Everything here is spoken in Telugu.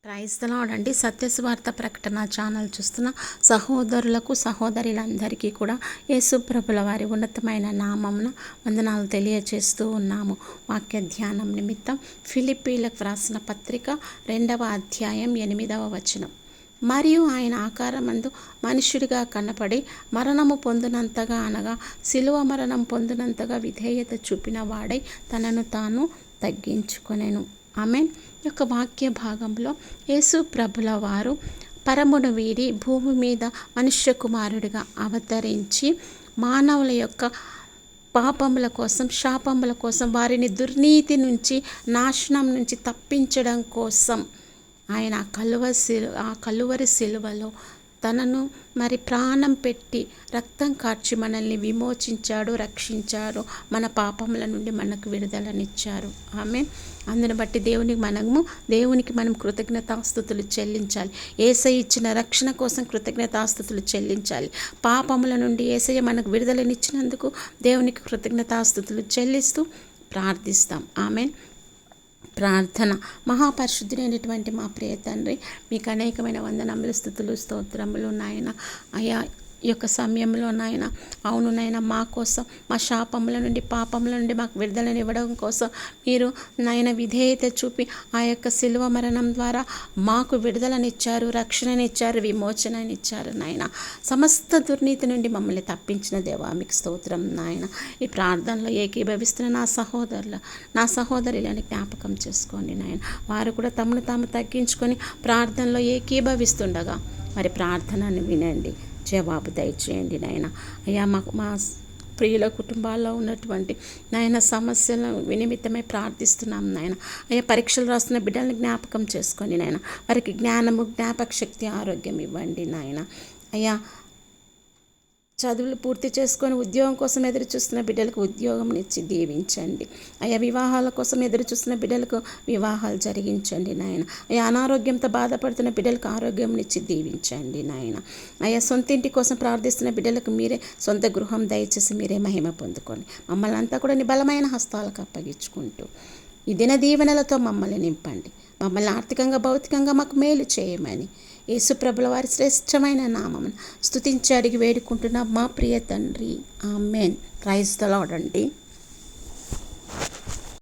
ప్రైజ్ ద లార్డ్ అండి. సత్యసువార్త ప్రకటన ఛానల్ చూస్తున్న సహోదరులకు సహోదరులందరికీ కూడా యేసు ప్రభుల వారి ఉన్నతమైన నామమున వందనాలు తెలియజేస్తూ ఉన్నాము. వాక్య ధ్యానం నిమిత్తం ఫిలిప్పీలకు వ్రాసిన పత్రిక 2వ అధ్యాయం 8వ వచనం. మరియు ఆయన ఆకారమందు మనుష్యుడిగా కనపడి మరణము పొందినంతగా అనగా శిలువ మరణం పొందినంతగా విధేయత చూపిన వాడై తనను తాను తగ్గించుకొనెను. ఆమేన్. యొక్క వాక్య భాగంలో యేసు ప్రభుల వారు పరమును వీడి భూమి మీద మనుష్య కుమారుడిగా అవతరించి మానవుల యొక్క పాపముల కోసం, శాపముల కోసం, వారిని దుర్నీతి నుంచి, నాశనం నుంచి తప్పించడం కోసం ఆయన కలువరి సిలువలో తనను ప్రాణం పెట్టి రక్తం కార్చి మనల్ని విమోచించాడు, రక్షించాడు, మన పాపముల నుండి మనకు విడుదలనిచ్చారు. అందును బట్టి దేవునికి మనం కృతజ్ఞతాస్తుతులు చెల్లించాలి. యేసయ్య ఇచ్చిన రక్షణ కోసం కృతజ్ఞతాస్తుతులు చెల్లించాలి. పాపముల నుండి యేసయ్య మనకు విడుదలనిచ్చినందుకు దేవునికి కృతజ్ఞతాస్తుతులు చెల్లిస్తూ ప్రార్థిస్తాం. ఆమేన్. ప్రార్థన. మహాపరిశుద్ధుడైనటువంటి మా ప్రియ తండ్రి, మీకు అనేకమైన వందనములు, స్తుతులు, స్తోత్రములు నాయన. అయ్యా, ఈ యొక్క సమయంలో నాయన, అవును నాయన, మా కోసం, మా శాపముల నుండి, పాపముల నుండి మాకు విడుదలనివ్వడం కోసం మీరు నాయన విధేయత చూపి ఆ యొక్క శిలువ మరణం ద్వారా మాకు విడుదలనిచ్చారు, రక్షణనిచ్చారు, విమోచననిచ్చారు నాయన. సమస్త దుర్నీతి నుండి మమ్మల్ని తప్పించిన దేవా మీకు స్తోత్రం నాయన. ఈ ప్రార్థనలో ఏకీభవిస్తున్న నా సహోదరులని జ్ఞాపకం చేసుకోండి నాయన. వారు కూడా తమను తాము తగ్గించుకొని ప్రార్థనలో ఏకీభవిస్తుండగా మరి ప్రార్థనని వినండి, జవాబు దయచేయండి నాయన. అయ్యా, మా ప్రియుల కుటుంబాల్లో ఉన్నటువంటి నాయన సమస్యల నిమిత్తమై ప్రార్థిస్తున్నాం నాయన. అయ్యా, పరీక్షలు రాస్తున్న బిడ్డల్ని జ్ఞాపకం చేసుకొని నాయన, వారికి జ్ఞానము, జ్ఞాపక శక్తి, ఆరోగ్యం ఇవ్వండి నాయన. అయ్యా, చదువులు పూర్తి చేసుకొని ఉద్యోగం కోసం ఎదురు చూస్తున్న బిడ్డలకు ఉద్యోగం ఇచ్చి దీవించండి. అయ్యా, వివాహాల కోసం ఎదురు చూస్తున్న బిడ్డలకు వివాహాలు జరిగించండి నాయన. అయ్యా, అనారోగ్యంతో బాధపడుతున్న బిడ్డలకు ఆరోగ్యం ఇచ్చి దీవించండి నాయన. అయ్యా, సొంత ఇంటి కోసం ప్రార్థిస్తున్న బిడ్డలకు మీరే సొంత గృహం దయచేసి మీరే మహిమ పొందుకోండి. మమ్మల్ని అంతా కూడా నీ బలమైన హస్తాలకు అప్పగించుకుంటూ ఈ దిన దీవెనలతో మమ్మల్ని నింపండి. మమ్మల్ని ఆర్థికంగా, భౌతికంగా మాకు మేలు చేయమని యేసు ప్రభుల వారి శ్రేష్టమైన నామమున స్తుతించి అడిగి వేడుకుంటున్న మా ప్రియ తండ్రి. ఆమెన్. ప్రైజ్ ద లార్డ్ అండి.